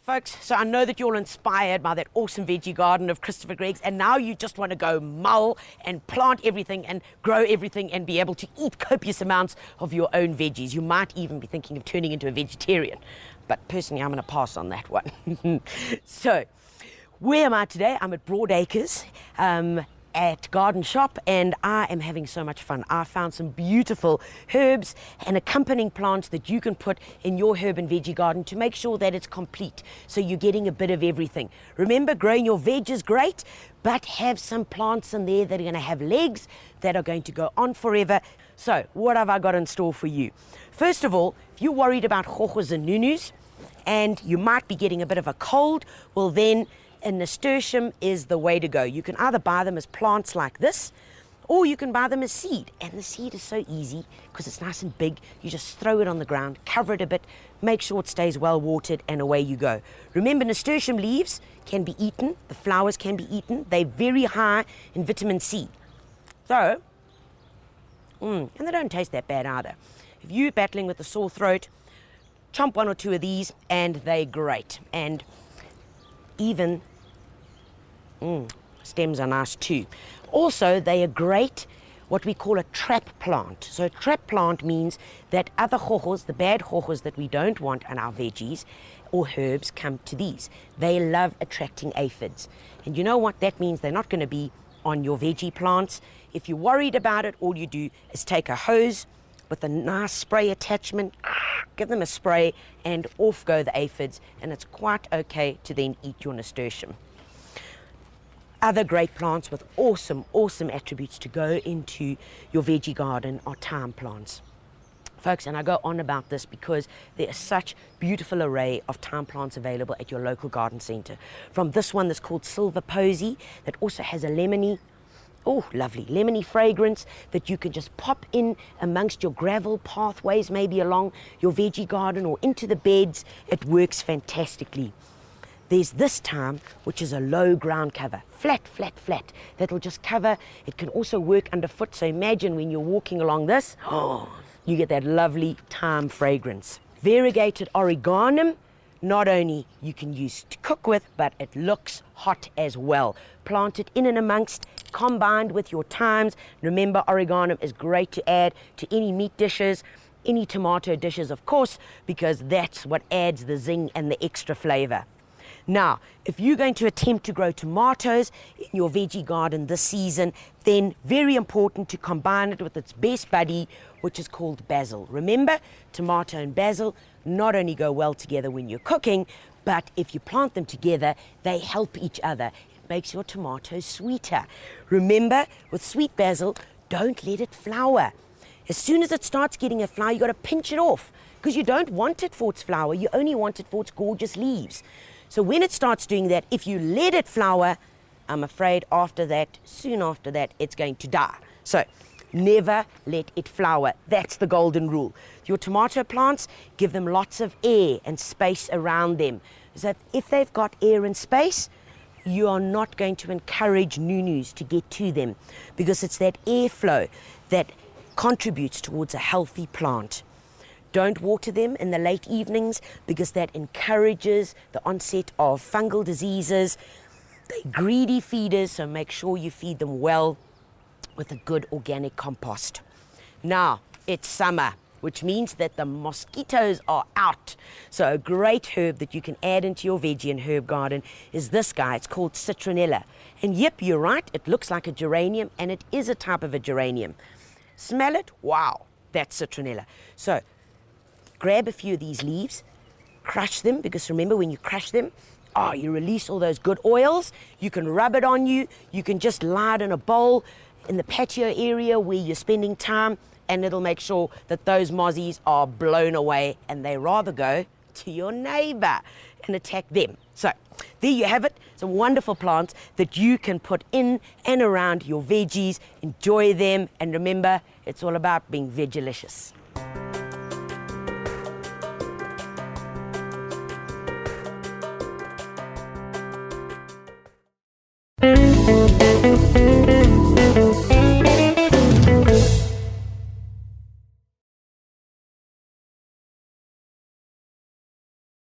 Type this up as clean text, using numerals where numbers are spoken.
Folks, so I know that you're all inspired by that awesome veggie garden of Christopher Gregg's, and now you just want to go mull and plant everything and grow everything and be able to eat copious amounts of your own veggies. You might even be thinking of turning into a vegetarian, but personally I'm going to pass on that one. So, where am I today? I'm at Broadacres at Garden Shop, and I am having so much fun. I found some beautiful herbs and accompanying plants that you can put in your herb and veggie garden to make sure that it's complete, so you're getting a bit of everything. Remember, growing your veg is great, but have some plants in there that are going to have legs that are going to go on forever. So what have I got in store for you? First of all, if you're worried about hohos and nunus and you might be getting a bit of a cold, well then and Nasturtium is the way to go. You can either buy them as plants like this, or you can buy them as seed. And the seed is so easy because it's nice and big. You just throw it on the ground, cover it a bit, make sure it stays well watered, and away you go. Remember, Nasturtium leaves can be eaten. The flowers can be eaten. They're very high in vitamin C. So, and they don't taste that bad either. If you're battling with a sore throat, chomp one or two of these and they're great. And even stems are nice too. Also, they are great, what we call a trap plant. So a trap plant means that other hohos, the bad hohos that we don't want on our veggies or herbs, come to these. They love attracting aphids. And you know what? That means they're not going to be on your veggie plants. If you're worried about it, all you do is take a hose with a nice spray attachment, give them a spray, and off go the aphids, and it's quite okay to then eat your nasturtium. Other great plants with awesome attributes to go into your veggie garden are thyme plants. Folks, and I go on about this because there is such beautiful array of thyme plants available at your local garden centre. From this one that's called Silver Posy, that also has a lemony, lovely lemony fragrance that you can just pop in amongst your gravel pathways, maybe along your veggie garden or into the beds. It works fantastically. There's this thyme, which is a low ground cover, flat, that'll just cover. It can also work underfoot, so imagine when you're walking along this, you get that lovely thyme fragrance. Variegated oregano, not only you can use to cook with, but it looks hot as well. Plant it in and amongst, combined with your thymes. Remember, oregano is great to add to any meat dishes, any tomato dishes, of course, because that's what adds the zing and the extra flavor. Now, if you're going to attempt to grow tomatoes in your veggie garden this season, then very important to combine it with its best buddy, which is called basil. Remember, tomato and basil not only go well together when you're cooking, but if you plant them together, they help each other. It makes your tomatoes sweeter. Remember, with sweet basil, don't let it flower. As soon as it starts getting a flower, you've got to pinch it off, because you don't want it for its flower, you only want it for its gorgeous leaves. So when it starts doing that, if you let it flower, I'm afraid soon after that, it's going to die. So never let it flower. That's the golden rule. Your tomato plants, give them lots of air and space around them. So that if they've got air and space, you are not going to encourage nunus to get to them, because it's that airflow that contributes towards a healthy plant. Don't water them in the late evenings, because that encourages the onset of fungal diseases. They're greedy feeders, so make sure you feed them well with a good organic compost. Now, it's summer, which means that the mosquitoes are out. So a great herb that you can add into your veggie and herb garden is this guy. It's called Citronella. And yep, you're right, it looks like a geranium, and it is a type of a geranium. Smell it? Wow, that's Citronella. So grab a few of these leaves, crush them, because remember, when you crush them, you release all those good oils. You can rub it on you. You can just lie it in a bowl in the patio area where you're spending time, and it'll make sure that those mozzies are blown away, and they rather go to your neighbor and attack them. So there you have it, some wonderful plants that you can put in and around your veggies. Enjoy them, and remember, it's all about being vegilicious.